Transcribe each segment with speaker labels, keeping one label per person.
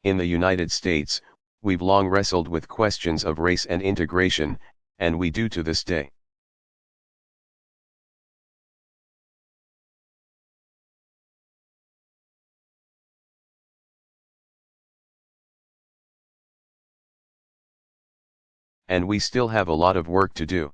Speaker 1: In the United States, we've long wrestled with questions of race and integration, and we do to this day. And we still have a lot of work to do.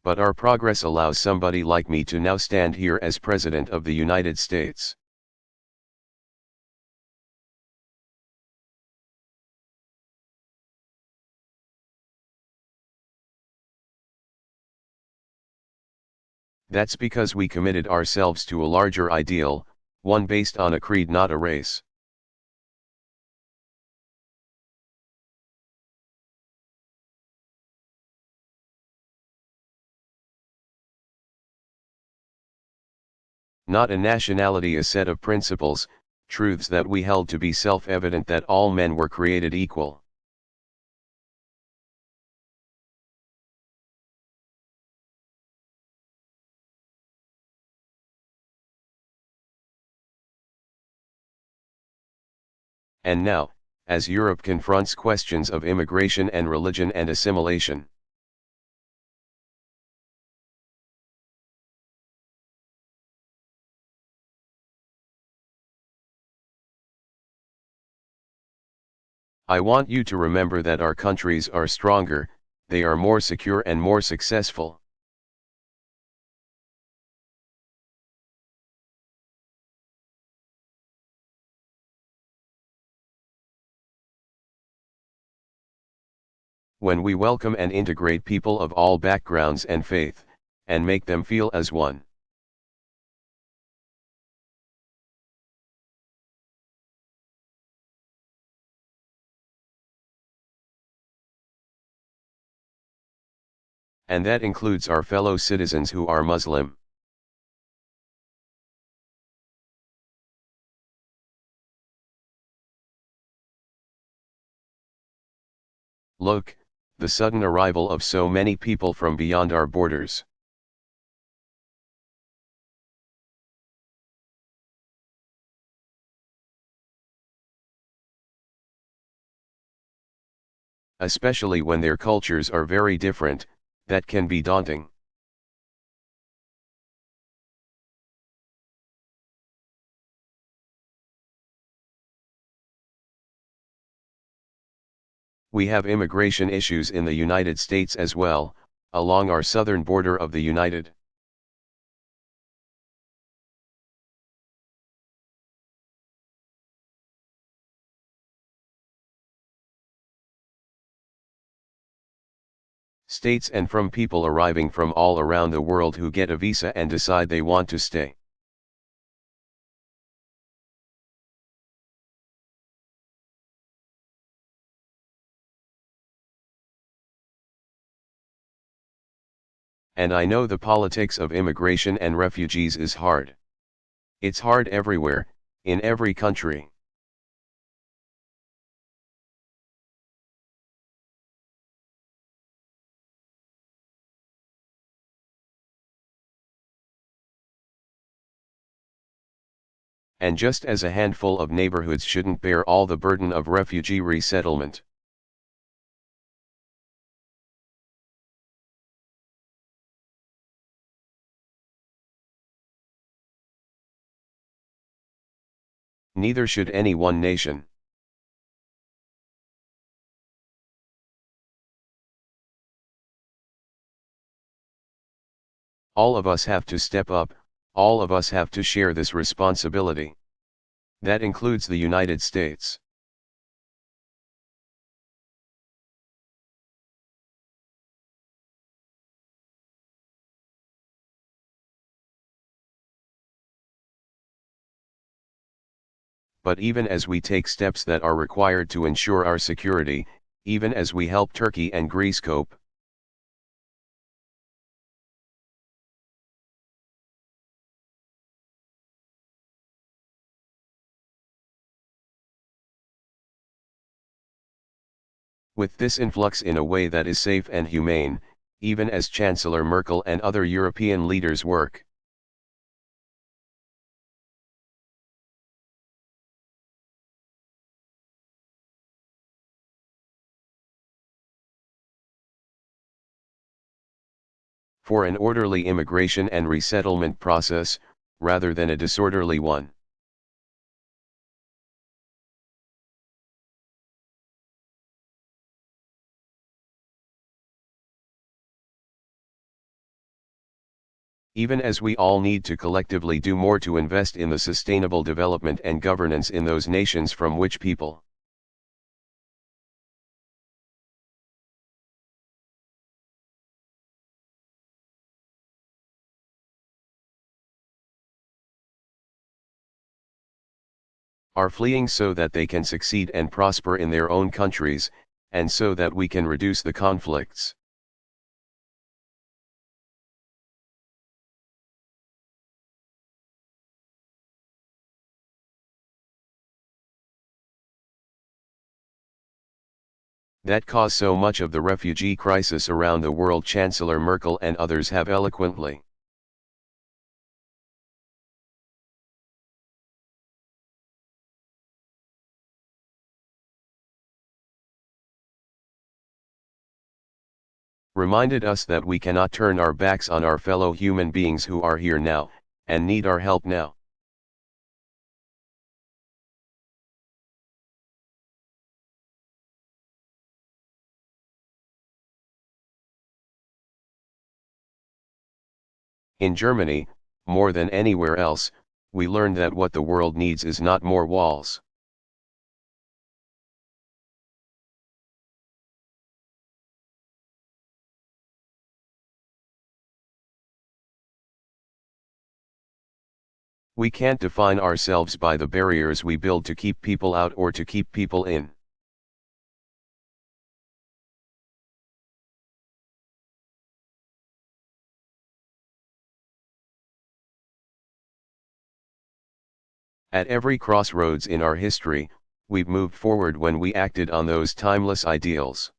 Speaker 1: But our progress allows somebody like me to now stand here as President of the United States. That's because we committed ourselves to a larger ideal, one based on a creed, not a race. Not a nationality, a set of principles, truths that we held to be self-evident, that all men were created equal. And now, as Europe confronts questions of immigration and religion and assimilation, I want you to remember that our countries are stronger, they are more secure and more successful. When we welcome and integrate people of all backgrounds and faith, and make them feel as one. And that includes our fellow citizens who are Muslim. Look, the sudden arrival of so many people from beyond our borders. Especially when their cultures are very different, that can be daunting. We have immigration issues in the United States as well, along our southern border of the United States, and from people arriving from all around the world who get a visa and decide they want to stay. And I know the politics of immigration and refugees is hard. It's hard everywhere, in every country. And just as a handful of neighborhoods shouldn't bear all the burden of refugee resettlement, neither should any one nation. All of us have to step up, all of us have to share this responsibility. That includes the United States. But even as we take steps that are required to ensure our security, even as we help Turkey and Greece cope, with this influx in a way that is safe and humane, even as Chancellor Merkel and other European leaders work. For an orderly immigration and resettlement process, rather than a disorderly one. Even as we all need to collectively do more to invest in the sustainable development and governance in those nations from which people are fleeing so that they can succeed and prosper in their own countries, and so that we can reduce the conflicts. That cause so much of the refugee crisis around the world. Chancellor Merkel and others have eloquently reminded us that we cannot turn our backs on our fellow human beings who are here now, and need our help now. In Germany, more than anywhere else, we learned that what the world needs is not more walls. We can't define ourselves by the barriers we build to keep people out or to keep people in. At every crossroads in our history, we've moved forward when we acted on those timeless ideals.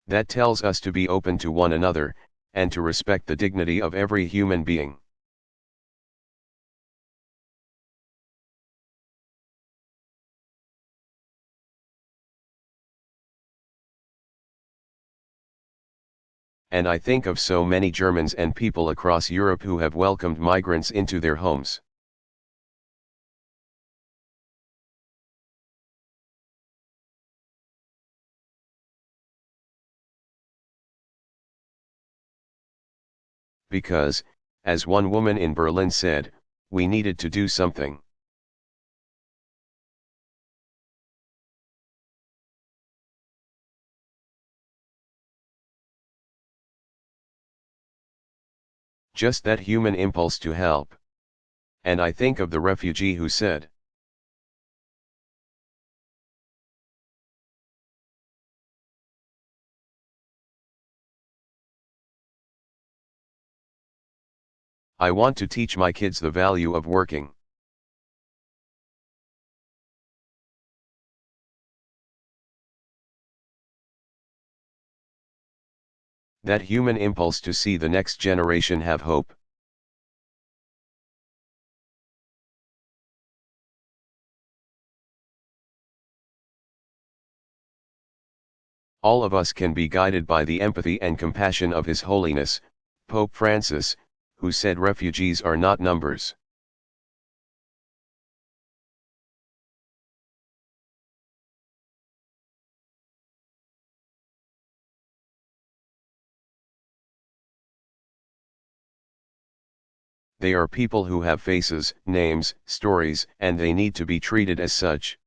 Speaker 1: That tells us to be open to one another, and to respect the dignity of every human being. And I think of so many Germans and people across Europe who have welcomed migrants into their homes. Because, as one woman in Berlin said, we needed to do something. Just that human impulse to help. And I think of the refugee who said, I want to teach my kids the value of working. That human impulse to see the next generation have hope. All of us can be guided by the empathy and compassion of His Holiness, Pope Francis, who said refugees are not numbers. They are people who have faces, names, stories, and they need to be treated as such.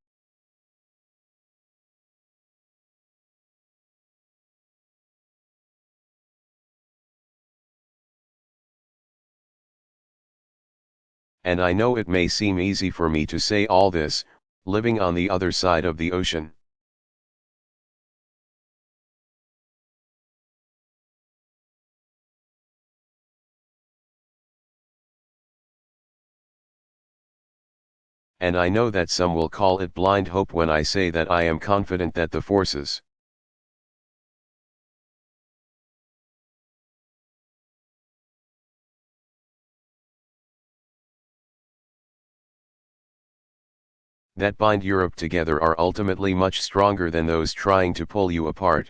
Speaker 1: And I know it may seem easy for me to say all this, living on the other side of the ocean. and I know that some will call it blind hope when I say that I am confident that the forces that bind Europe together are ultimately much stronger than those trying to pull you apart.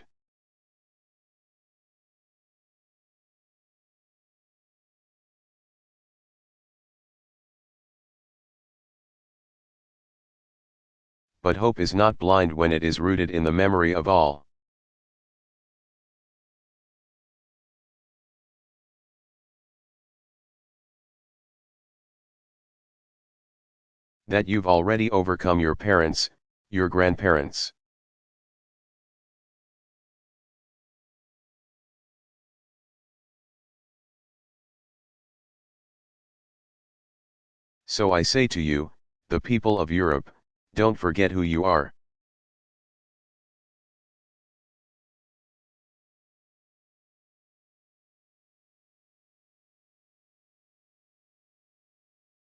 Speaker 1: But hope is not blind when it is rooted in the memory of all. That you've already overcome your parents, your grandparents. So I say to you, the people of Europe, don't forget who you are.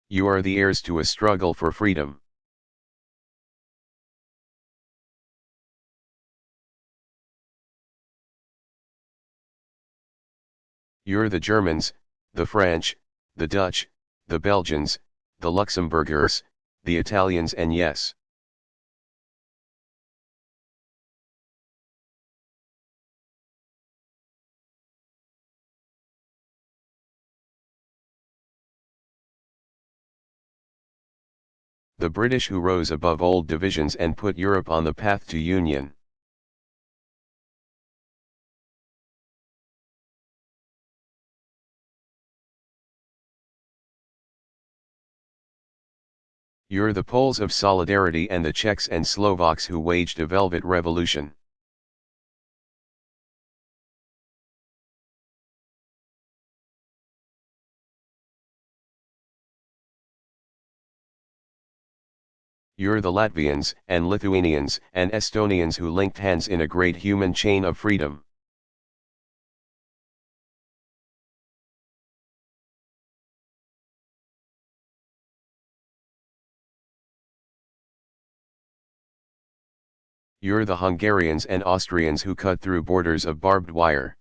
Speaker 1: You are the heirs to a struggle for freedom. You're the Germans, the French, the Dutch, the Belgians, the Luxembourgers, the Italians, and yes, the British who rose above old divisions and put Europe on the path to union. You're the Poles of solidarity and the Czechs and Slovaks who waged a velvet revolution. You're the Latvians and Lithuanians and Estonians who linked hands in a great human chain of freedom. You're the Hungarians and Austrians who cut through borders of barbed wire.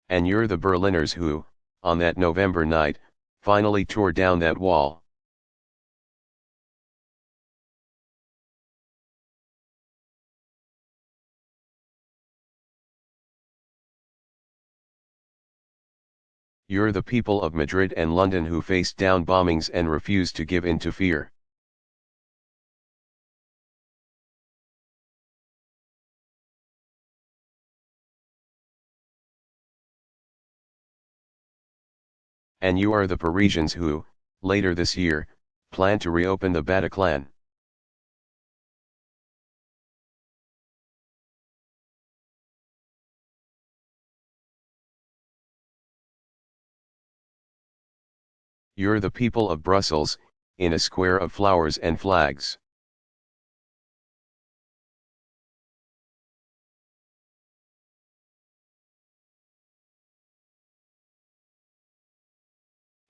Speaker 1: And you're the Berliners who, on that November night, finally tore down that wall. You're the people of Madrid and London who faced down bombings and refused to give in to fear. And you are the Parisians who, later this year, plan to reopen the Bataclan. You're the people of Brussels, in a square of flowers and flags.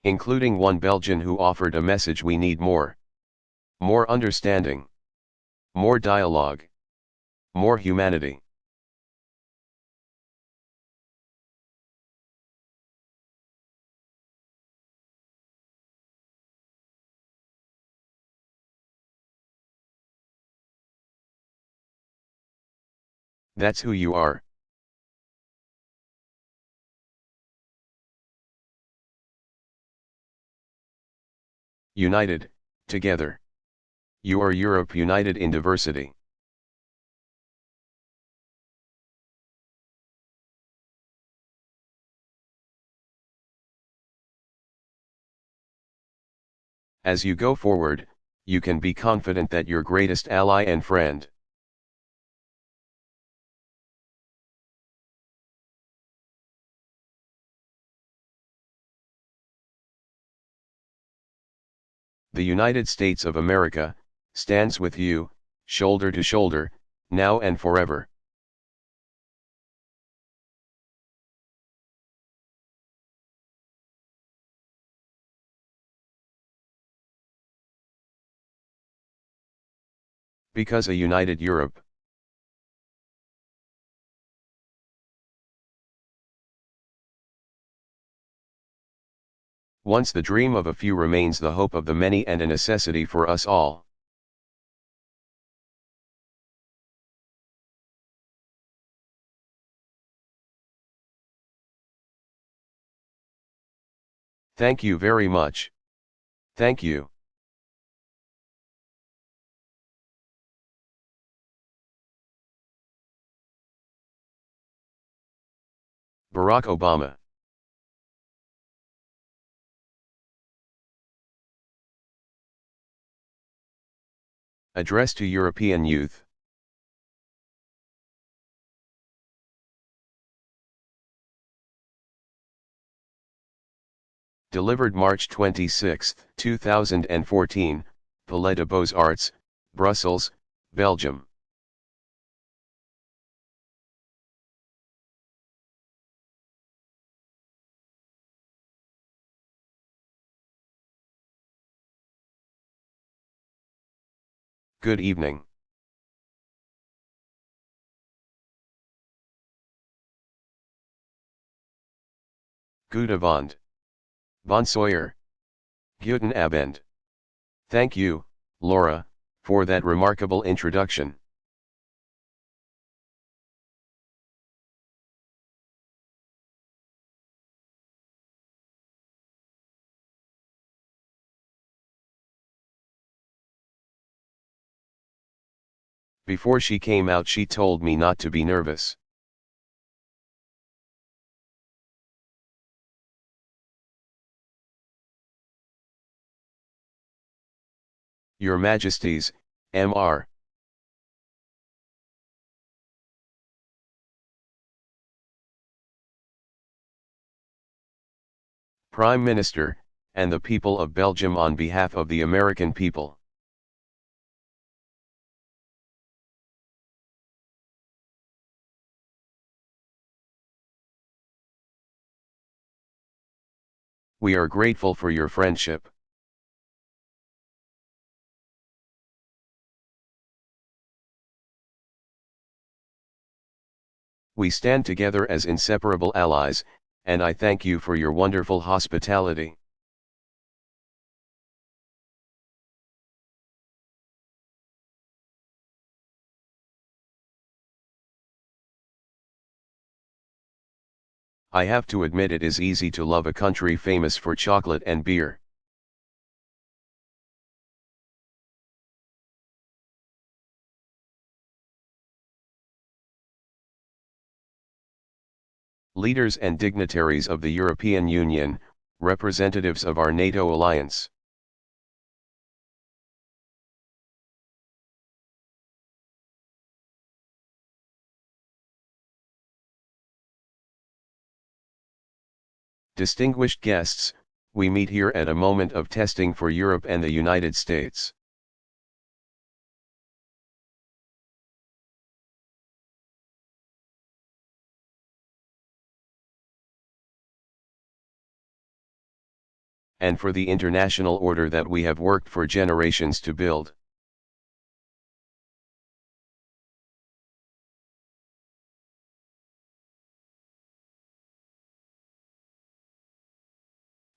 Speaker 1: Including one Belgian who offered a message: we need more. More understanding. More dialogue. More humanity. That's who you are. United, together. You are Europe united in diversity. As you go forward, you can be confident that your greatest ally and friend, the United States of America, stands with you, shoulder to shoulder, now and forever. Because a united Europe. Once the dream of a few remains the hope of the many and a necessity for us all. Thank you very much. Thank you. Barack Obama. Address to European youth. Delivered March 26, 2014, Palais des Beaux-Arts, Brussels, Belgium. Good evening. Good Abend. Bonsoir. Guten Abend. Thank you, Laura, for that remarkable introduction. Before she came out she told me not to be nervous. Your Majesties, Mr. Prime Minister, and the people of Belgium on behalf of the American people. We are grateful for your friendship. We stand together as inseparable allies, and I thank you for your wonderful hospitality. I have to admit it is easy to love a country famous for chocolate and beer. Leaders and dignitaries of the European Union, representatives of our NATO alliance. Distinguished guests, we meet here at a moment of testing for Europe and the United States. And for the international order that we have worked for generations to build.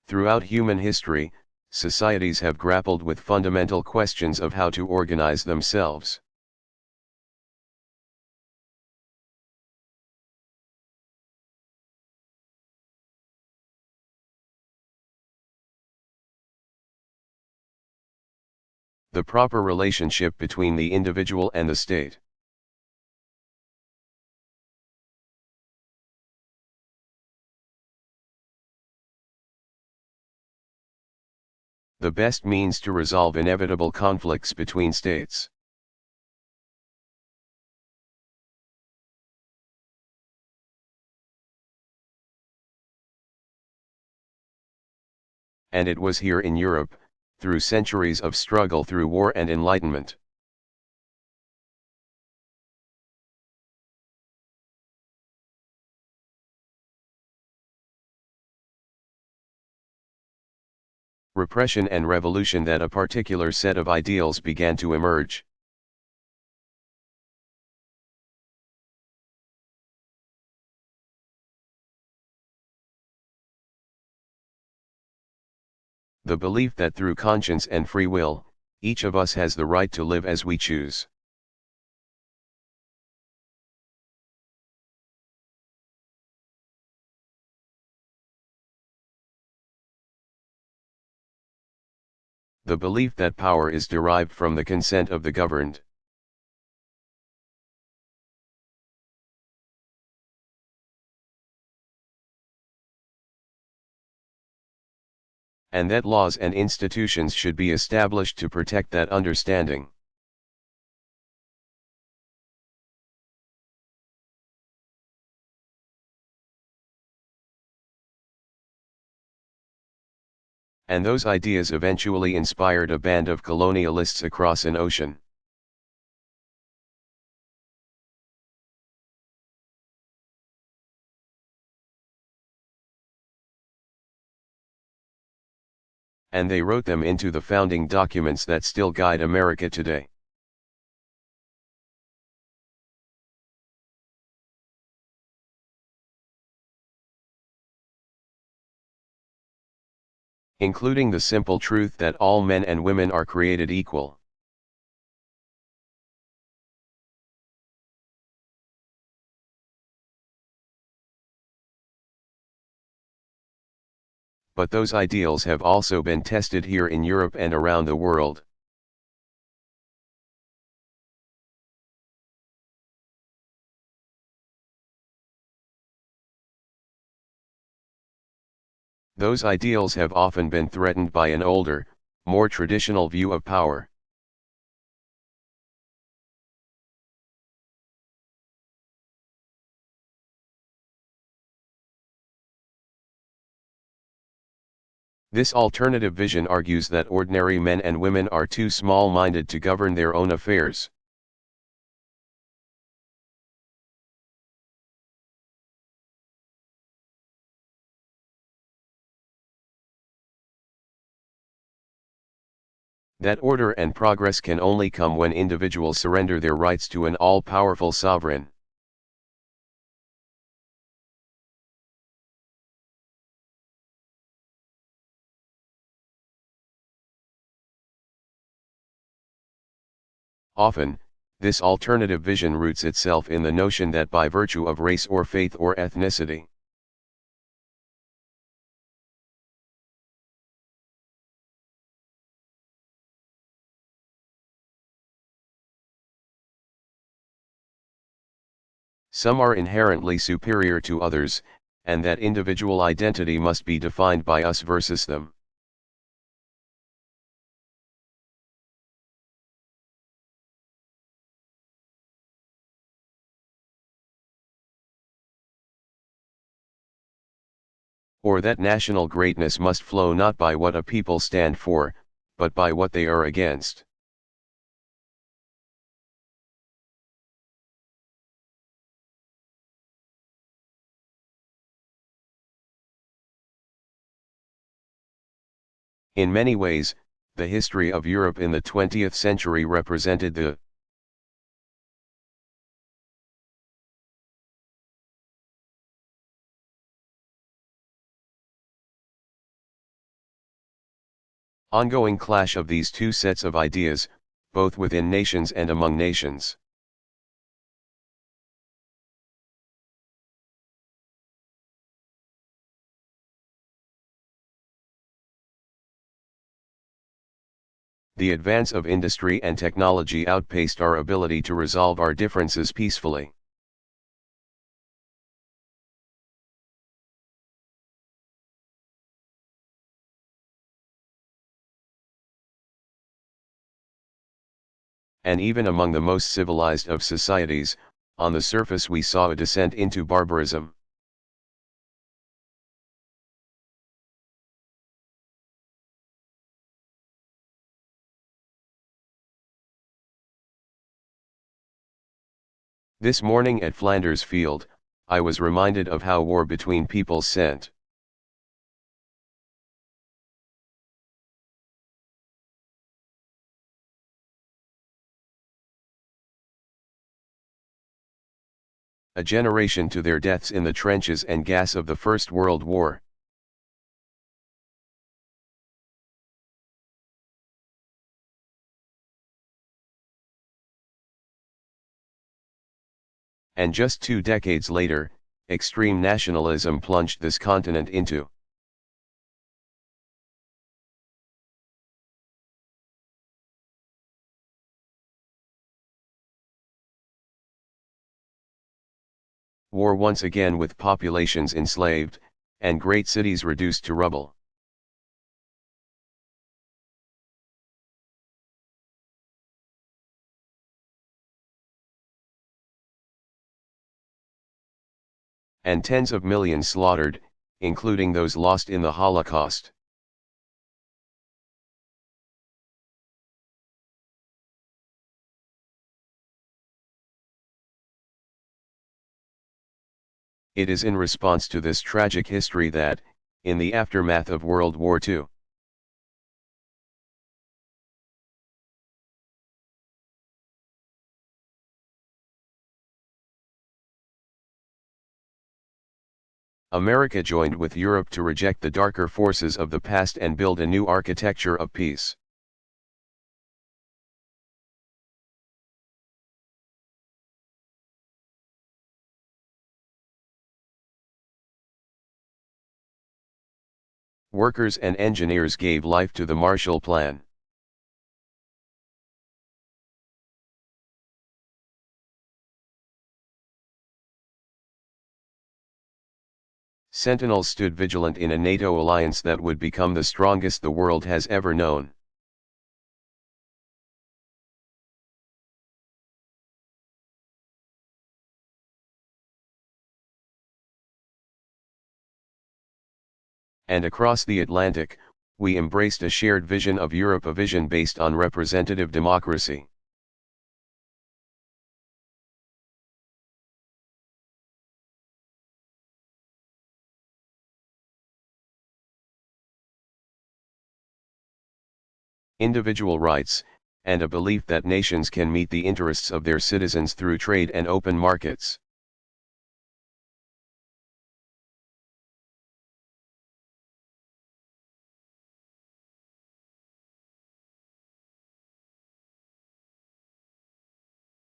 Speaker 1: Throughout human history, societies have grappled with fundamental questions of how to organize themselves. The proper relationship between the individual and the state. The best means to resolve inevitable conflicts between states. And it was here in Europe, through centuries of struggle through war and enlightenment. Repression and revolution that a particular set of ideals began to emerge. the belief that through conscience and free will, each of us has the right to live as we choose. The belief that power is derived from the consent of the governed. And that laws and institutions should be established to protect that understanding. And those ideas eventually inspired a band of colonialists across an ocean. And they wrote them into the founding documents that still guide America today. Including the simple truth that all men and women are created equal. But those ideals have also been tested here in Europe and around the world. Those ideals have often been threatened by an older, more traditional view of power. This alternative vision argues that ordinary men and women are too small-minded to govern their own affairs. That order and progress can only come when individuals surrender their rights to an all-powerful sovereign. Often, this alternative vision roots itself in the notion that by virtue of race or faith or ethnicity, some are inherently superior to others, and that individual identity must be defined by us versus them. Or that national greatness must flow not by what a people stand for, but by what they are against. In many ways, the history of Europe in the 20th century represented the ongoing clash of these two sets of ideas, both within nations and among nations. The advance of industry and technology outpaced our ability to resolve our differences peacefully. And even among the most civilized of societies, on the surface we saw a descent into barbarism. This morning at Flanders Field, I was reminded of how war between peoples sent a generation to their deaths in the trenches and gas of the First World War. And just 2 decades later, extreme nationalism plunged this continent into war once again, with populations enslaved, and great cities reduced to rubble. And tens of millions slaughtered, including those lost in the Holocaust. It is in response to this tragic history that, in the aftermath of World War II, America joined with Europe to reject the darker forces of the past and build a new architecture of peace. Workers and engineers gave life to the Marshall Plan. Sentinels stood vigilant in a NATO alliance that would become the strongest the world has ever known. And across the Atlantic, we embraced a shared vision of Europe, a vision based on representative democracy. Individual rights, and a belief that nations can meet the interests of their citizens through trade and open markets.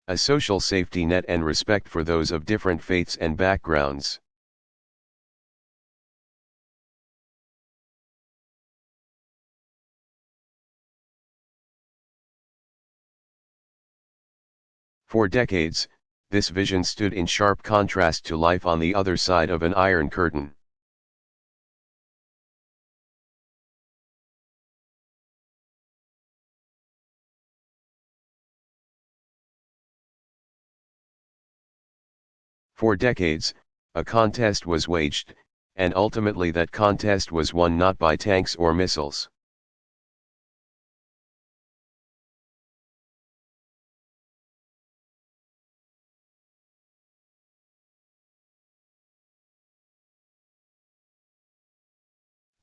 Speaker 1: A social safety net and respect for those of different faiths and backgrounds. For decades, this vision stood in sharp contrast to life on the other side of an iron curtain. For decades, a contest was waged, and ultimately that contest was won not by tanks or missiles.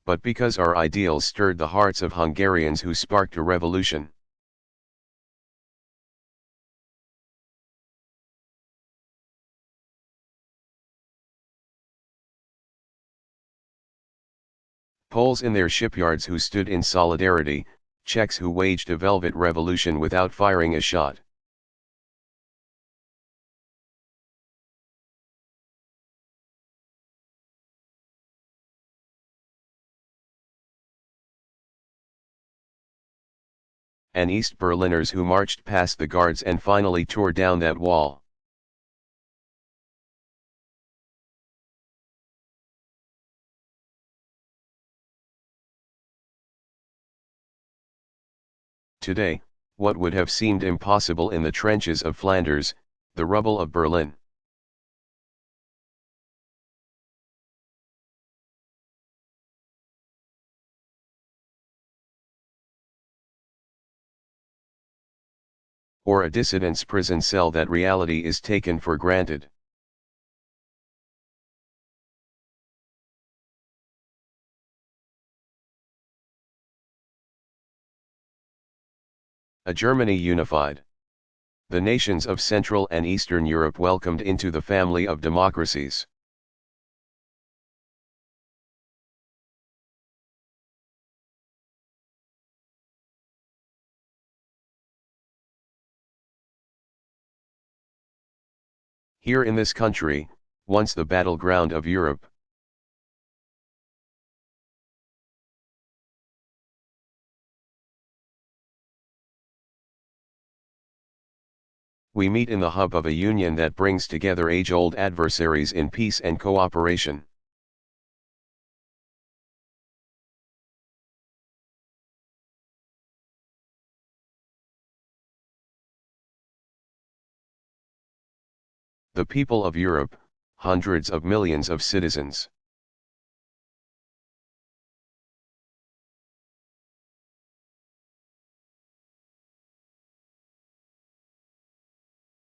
Speaker 1: But because our ideals stirred the hearts of Hungarians who sparked a revolution. Poles in their shipyards who stood in solidarity, Czechs who waged a velvet revolution without firing a shot. And East Berliners who marched past the guards and finally tore down that wall. Today, what would have seemed impossible in the trenches of Flanders, the rubble of Berlin. Or a dissident's prison cell, that reality is taken for granted. A Germany unified. The nations of Central and Eastern Europe welcomed into the family of democracies. Here in this country, once the battleground of Europe, we meet in the hub of a union that brings together age-old adversaries in peace and cooperation. The people of Europe, hundreds of millions of citizens.